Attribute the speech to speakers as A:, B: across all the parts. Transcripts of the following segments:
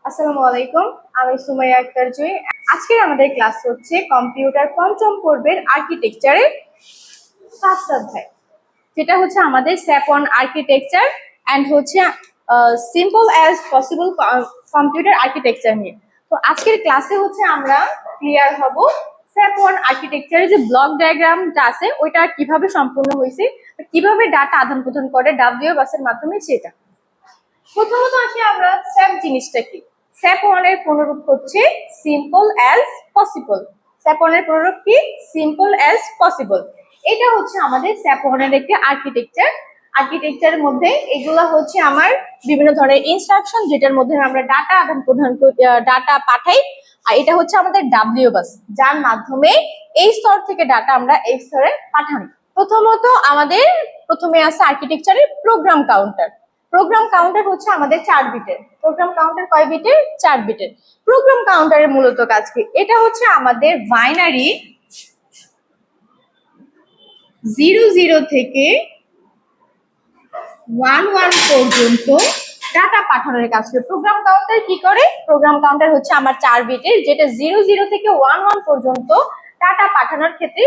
A: আসসালামু আলাইকুম, আমি সুমাইয়া আক্তার জুই। আজকে আমাদের ক্লাস হচ্ছে কম্পিউটার পঞ্চম পর্বের আর্কিটেকচারের 5টা অধ্যায়, যেটা হচ্ছে আমাদের স্যাপ অন আর্কিটেকচার অ্যান্ড হচ্ছে simple as possible computer architecture নিয়ে। তো আজকের ক্লাসে হচ্ছে আমরা ক্লিয়ার হব স্যাপ অন আর্কিটেকচারের যে ব্লক ডায়াগ্রামটা আছে ওইটা কিভাবে সম্পূর্ণ হয়েছে, কিভাবে ডাটা আদান প্রদান করে ডাব্লিউ বাসের মাধ্যমে সেটা। প্রথমত আসি আমরা স্যাপ জিনিসটা কি। স্যাপ ওয়ানের পুনরূপ হচ্ছে সিম্পল অ্যাজ পসিবল। স্যাপ ওয়ানের পুনরূপ কি? Simple as possible. এটা হচ্ছে আমাদের স্যাপ ওয়ানের একটি আর্কিটেকচার। আর্কিটেকচারের মধ্যে এগুলো হচ্ছে আমার বিভিন্ন ধরনের ইনস্ট্রাকশন, যেটার মধ্যে আমরা ডাটা আদান প্রদান ডাটা পাঠাই। আর এটা হচ্ছে আমাদের ডাব্লিউ বাস, যার মাধ্যমে এই স্তর থেকে ডাটা আমরা এই স্তরে পাঠাই। প্রথমত আমাদের প্রথমে আছে আর্কিটেকচারের প্রোগ্রাম কাউন্টার। প্রোগ্রাম কাউন্টার হচ্ছে আমাদের 4 বিটের। প্রোগ্রাম কাউন্টার কয় বিটের? 4 বিটের। প্রোগ্রাম কাউন্টারের মূলত কাজ কি? এটা হচ্ছে আমাদের বাইনারি 00 থেকে 11 পর্যন্ত ডাটা পাঠানোর কাজ করে। প্রোগ্রাম কাউন্টার কি করে? প্রোগ্রাম কাউন্টার হচ্ছে আমার 4 বিটের, যেটা 00 থেকে 11 পর্যন্ত ডাটা পাঠানোর ক্ষেত্রে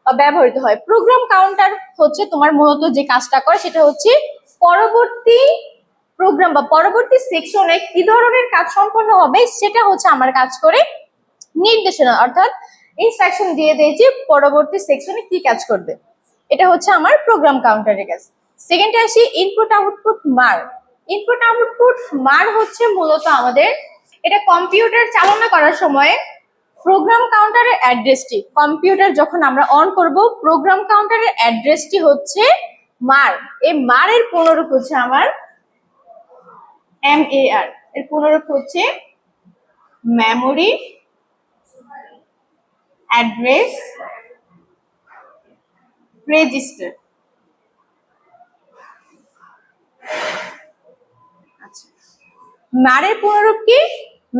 A: ব্যবহৃত হয়। প্রোগ্রাম কাউন্টার হচ্ছে তোমার মূলত যে কাজটা করে সেটা হচ্ছে পরবর্তী প্রোগ্রাম বা পরবর্তী সেকশনে কি ধরনের কাজ সম্পন্ন হবে সেটা হচ্ছে আমার কাজ করে নির্দেশনা, অর্থাৎ ইনস্ট্রাকশন দিয়ে দেয় যে পরবর্তী সেকশনে কি কাজ করবে। এটা হচ্ছে আমার প্রোগ্রাম কাউন্টারের কাজ। সেকেন্ডে আসি ইনপুট আউটপুট মার। ইনপুট আউটপুট মার হচ্ছে মূলত আমাদের, এটা কম্পিউটার চালনা করার সময় প্রোগ্রাম কাউন্টারের অ্যাড্রেসটি, কম্পিউটার যখন আমরা অন করব প্রোগ্রাম কাউন্টারের অ্যাড্রেসটি হচ্ছে মার। এই মারের পুনরূপ হচ্ছে আমার MAR। এর পুনরূপ হচ্ছে মেমোরি অ্যাড্রেস রেজিস্টার। আচ্ছা, মারের পুনরূপ কি?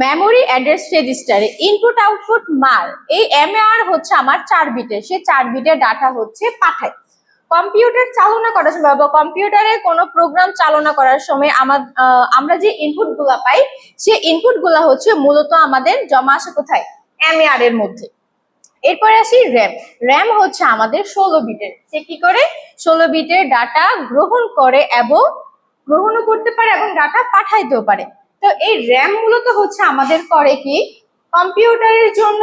A: মেমোরি অ্যাড্রেস রেজিস্টারে ইনপুট আউটপুট মার। এই MAR হচ্ছে আমার 4 বিটের, সে 4 বিটের ডাটা হচ্ছে পাঠায়। কম্পিউটার চালনা করার সময় বা কম্পিউটারে কোনো প্রোগ্রাম চালনা করার সময় আমরা যে ইনপুট গুলা পাই সেই ইনপুট গুলা হচ্ছে মূলত আমাদের জমা আসে কোথায়? MAR এর মধ্যে। এরপরে আসি র্যাম। র্যাম হচ্ছে আমাদের 16 বিটের। সে কি করে? 16 বিটের ডাটা গ্রহণ করে এবং গ্রহণও করতে পারে এবং ডাটা পাঠাইতেও পারে। তো এই র্যাম মূলত হচ্ছে আমাদের করে কি, কম্পিউটারের জন্য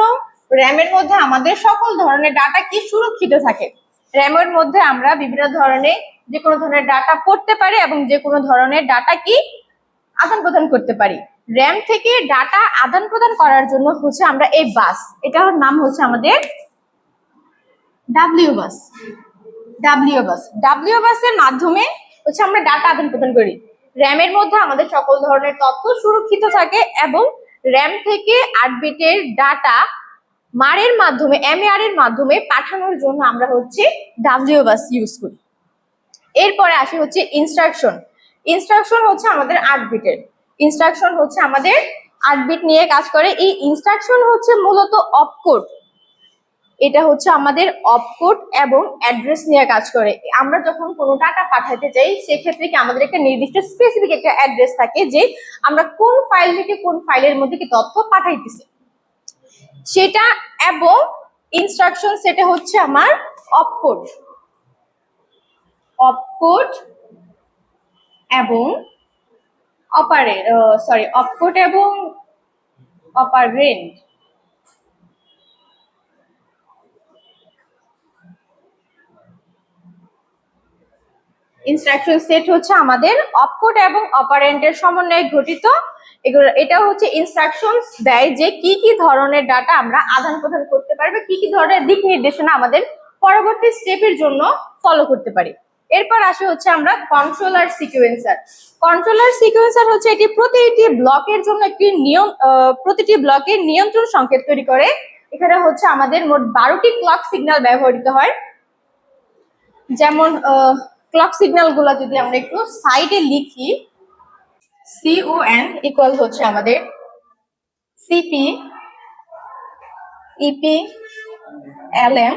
A: র্যামের মধ্যে আমাদের সকল ধরনের ডাটা কি সুরক্ষিত থাকে। র্যামের মধ্যে আমরা বিভিন্ন ধরনের যে কোনো ধরনের ডাটা পড়তে পারি এবং যে কোনো ধরনের ডাটা কি আদান প্রদান করতে পারি। র্যাম থেকে ডাটা আদান প্রদান করার জন্য হচ্ছে আমরা এই বাস, এটার নাম হচ্ছে আমাদের ডাব্লিউ বাস। ডাব্লিউ বাসের মাধ্যমে হচ্ছে আমরা ডাটা আদান প্রদান করি। র্যামের মধ্যে আমাদের সকল ধরনের তথ্য সুরক্ষিত থাকে এবং র্যাম থেকে 8 বিটের ডাটা মারের মাধ্যমে MAR এর মাধ্যমে পাঠানোর জন্য আমরা হচ্ছে ডাব্লিউ বাস ইউজ করি। এরপরে আসি হচ্ছে ইনস্ট্রাকশন। ইনস্ট্রাকশন হচ্ছে আমাদের 8 বিটের। ইনস্ট্রাকশন হচ্ছে আমাদের 8 বিট নিয়ে কাজ করে। এই ইনস্ট্রাকশন হচ্ছে মূলত অপকোড। এটা হচ্ছে আমাদের অপকোড এবং অ্যাড্রেস নিয়ে কাজ করে। আমরা যখন কোনো ডাটা পাঠাতে চাই সেক্ষেত্রে কি আমাদের একটা নির্দিষ্ট স্পেসিফিক একটা অ্যাড্রেস থাকে যে আমরা কোন ফাইল থেকে কোন ফাইলের মধ্যে কি তথ্য পাঠাইতেছি সেটা, এবং ইনস্ট্রাকশন সেটা হচ্ছে আমার অপকোড। অপকোড এবং অপকোড এবং অপারেন্ড। ইনস্ট্রাকশন সেট হচ্ছে আমাদের অপকোড এবং অপারেন্ডের সমন্বয়ে গঠিত। এটা হচ্ছে ইনস্ট্রাকশনস দেয় যে কি কি ধরনের ডাটা আমরা আদান প্রদান করতে পারবে, কি কি ধরনের দিক নির্দেশনা আমাদের পরবর্তী স্টেপের জন্য ফলো করতে পারি। এরপর আসে হচ্ছে আমরা কন্ট্রোলার সিকোয়েন্সার। কন্ট্রোলার সিকোয়েন্সার হচ্ছে এটি প্রতিটি ব্লকের জন্য একটি নিয়ম, প্রতিটি ব্লকের নিয়ন্ত্রণ সংকেত তৈরি করে। এখানে হচ্ছে আমাদের মোট 12টি ক্লক সিগন্যাল ব্যবহৃত হয়। যেমন ক্লক সিগন্যাল গুলা যদি আমরা একটু সাইডে লিখি, CON ইকুয়াল হচ্ছে আমাদের CP, EP, LM,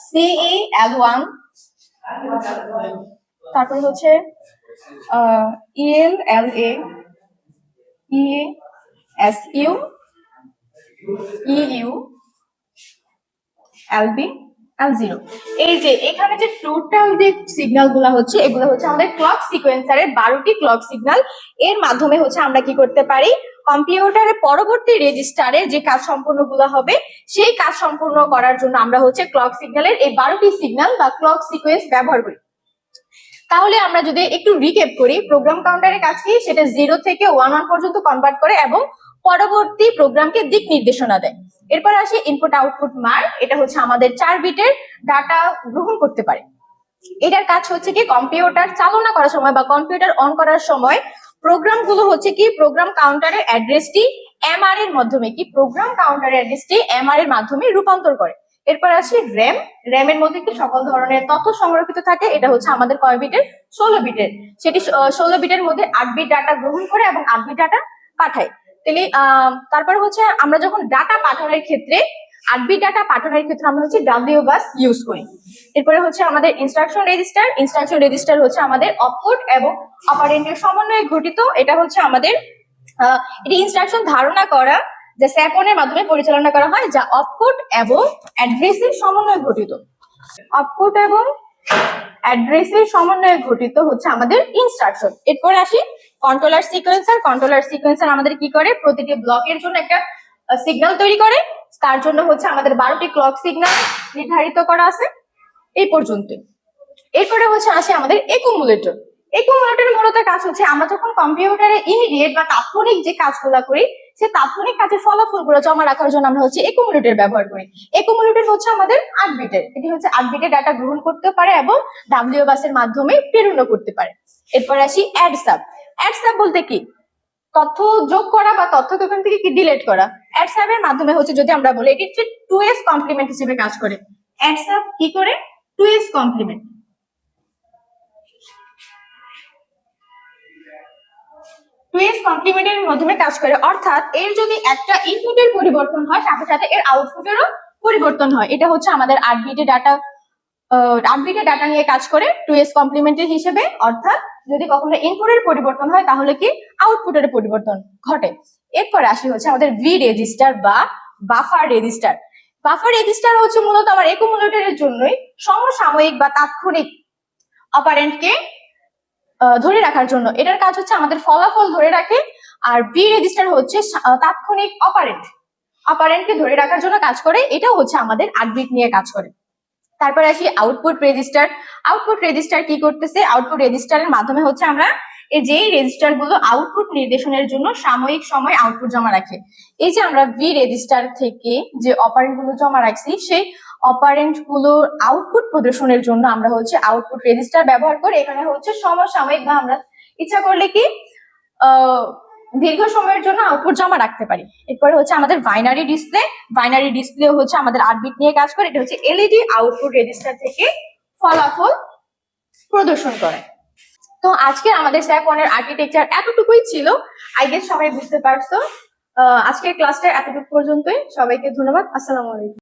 A: CE, L1, তারপর হচ্ছে ELLA ESU EU LB L0। এই যে এখানে যে টোটাল যে সিগন্যাল গুলা হচ্ছে এগুলো হচ্ছে আমাদের ক্লক সিকোয়েন্সারের 12টি ক্লক সিগন্যাল। এর মাধ্যমে হচ্ছে আমরা কি করতে পারি, কম্পিউটারের পরবর্তী রেজিস্টারে যে কাজ সম্পূর্ণ গুলো হবে সেই কাজ সম্পূর্ণ করার জন্য আমরা হচ্ছে ক্লক সিগন্যালের এই 12টি সিগন্যাল বা ক্লক সিকোয়েন্স ব্যবহার করি। তাহলে আমরা যদি একটু রিক্যাপ করি, প্রোগ্রাম কাউন্টারের কাজ কি, সেটা 0 থেকে 11 পর্যন্ত কনভার্ট করে এবং পরবর্তী প্রোগ্রামকে দিক নির্দেশনা দেয়। এরপর আসে ইনপুট আউটপুট মার্ক, এটা হচ্ছে আমাদের 4 বিটের ডাটা গ্রহণ করতে পারে। এটার কাজ হচ্ছে কি, কম্পিউটার চালনা করার সময় বা কম্পিউটার অন করার সময় প্রোগ্রাম গুলো হচ্ছে কি প্রোগ্রাম কাউন্টারের অ্যাড্রেসটি এমআর এর মাধ্যমে কি প্রোগ্রাম কাউন্টারের অ্যাড্রেসটি এমআর এর মাধ্যমে রূপান্তর করে। এরপর আসি র্যাম। র্যামের মধ্যে কি সকল ধরনের তথ্য সংরক্ষিত থাকে, এটা হচ্ছে আমাদের কয় বিটের, 16 বিটের। সেটি 16 বিটের মধ্যে 8 বিট ডাটা গ্রহণ করে এবং 8 বিট ডাটা পাঠায়। তাহলে তারপরে হচ্ছে আমরা যখন ডাটা পাঠানোর ক্ষেত্রে 8 বিট ডাটা পাঠানোর ক্ষেত্রে আমরা হচ্ছে ডাব্লিউ বাস ইউজ করি। এরপরে হচ্ছে আমাদের ইনস্ট্রাকশন রেজিস্টার। ইনস্ট্রাকশন রেজিস্টার হচ্ছে আমাদের অপকোড এবং অপারেন্ডের সমন্বয়ে গঠিত। এটা হচ্ছে আমাদের এটি ইনস্ট্রাকশন ধারণা করা যে স্যাপনের মাধ্যমে পরিচালনা করা হয়, যা অপকোড এবং অ্যাড্রেসের সমন্বয়ে গঠিত। অপকোড এবং অ্যাড্রেসের সমন্বয়ে গঠিত হচ্ছে আমাদের ইনস্ট্রাকশন। এরপরে আসি কন্ট্রোলার সিকোয়েন্সার। কন্ট্রোলার সিকোয়েন্সার আমাদের কি করে, প্রতিটি ব্লকের জন্য একটা সিগন্যাল তৈরি করে। তার জন্য হচ্ছে আমাদের 12টি ক্লক সিগন্যাল নির্ধারিত করা আছে এই পর্যন্ত। এরপরে হচ্ছে আসে আমাদের একুমুলেটর। একুমুলেটরের মূলত কাজ হচ্ছে আমরা যখন কম্পিউটারে ইমিডিয়েট বা তাৎক্ষণিক যে কাজগুলো করি সেই তাৎক্ষণিক কাজের ফলাফলগুলো জমা রাখার জন্য আমরা হচ্ছে একুমুলেটর ব্যবহার করি। একুমুলেটর হচ্ছে আমাদের 8 বিটের, এটি হচ্ছে 8 বিটের ডাটা গ্রহণ করতে পারে এবং ডাব্লিউ বাসের মাধ্যমে প্রেরণ করতে পারে। এরপর আসি অ্যাড সাব। অ্যাড সাব বলতে কি, তথ্য যোগ করা বা তথ্যকে ওখান থেকে কি ডিলিট করা। অ্যাড সাব এর মাধ্যমে হচ্ছে যদি আমরা বলি এটি হচ্ছে 2s কমপ্লিমেন্ট হিসেবে কাজ করে। অ্যাড সাব কি করে, 2s কমপ্লিমেন্ট। 2s কমপ্লিমেন্টের মাধ্যমে কাজ করে, অর্থাৎ এর যদি একটা ইনপুটের পরিবর্তন হয় সাথে সাথে এর আউটপুটেরও পরিবর্তন হয়। এটা হচ্ছে আমাদের 8 বিটের ডাটা 8 বিটের ডাটা নিয়ে কাজ করে 2s কমপ্লিমেন্টের হিসেবে। অর্থাৎ যদি কখনো ইনপুটের পরিবর্তন হয় তাহলে কি আউটপুটের পরিবর্তন ঘটে। এরপরে আসি হচ্ছে আমাদের ভি রেজিস্টার বা বাফার রেজিস্টার। বাফার রেজিস্টার হচ্ছে মূলত আমার একুমুলেটরের জন্যই সমসাময়িক বা তাৎক্ষণিক অপারেন্টকে ধরে রাখার জন্য। এটার কাজ হচ্ছে আমাদের ফলাফল ধরে রাখে। আর বি রেজিস্টার হচ্ছে তাৎক্ষণিক অপারেন্টকে ধরে রাখার জন্য কাজ করে। এটাও হচ্ছে আমাদের 8 বিট নিয়ে কাজ করে। তারপর আসি আউটপুট রেজিস্টার। আউটপুট রেজিস্টার কি করতেছে, আউটপুট রেজিস্টারের মাধ্যমে হচ্ছে আমরা এই যেই রেজিস্টার গুলো আউটপুট নির্দেশনের জন্য সাময়িক সময় আউটপুট জমা রাখে। এই যে আমরা ভি রেজিস্টার থেকে যে অপারেন্ট গুলো জমা রাখছি সেই অপারেন্ট গুলোর আউটপুট প্রদর্শনের জন্য আমরা হচ্ছে আউটপুট রেজিস্টার ব্যবহার করে এখানে হচ্ছে সমসাময়িক বা আমরা ইচ্ছা করলে কি দীর্ঘ সময়ের জন্য আউটপুট জমা রাখতে পারি। এরপরে হচ্ছে আমাদের বাইনারি ডিসপ্লে। বাইনারি ডিসপ্লে হচ্ছে আমাদের 8 বিট নিয়ে কাজ করে। এটা হচ্ছে এলইডি আউটপুট রেজিস্টার থেকে ফলাফল প্রদর্শন করে। তো আজকে আমাদের স্যাপনের আর্কিটেকচার এতটুকুই ছিল। আই গেস সবাই বুঝতে পারছো। আজকের ক্লাসটা এতটুকু পর্যন্তই। সবাইকে ধন্যবাদ। আসসালামু আলাইকুম।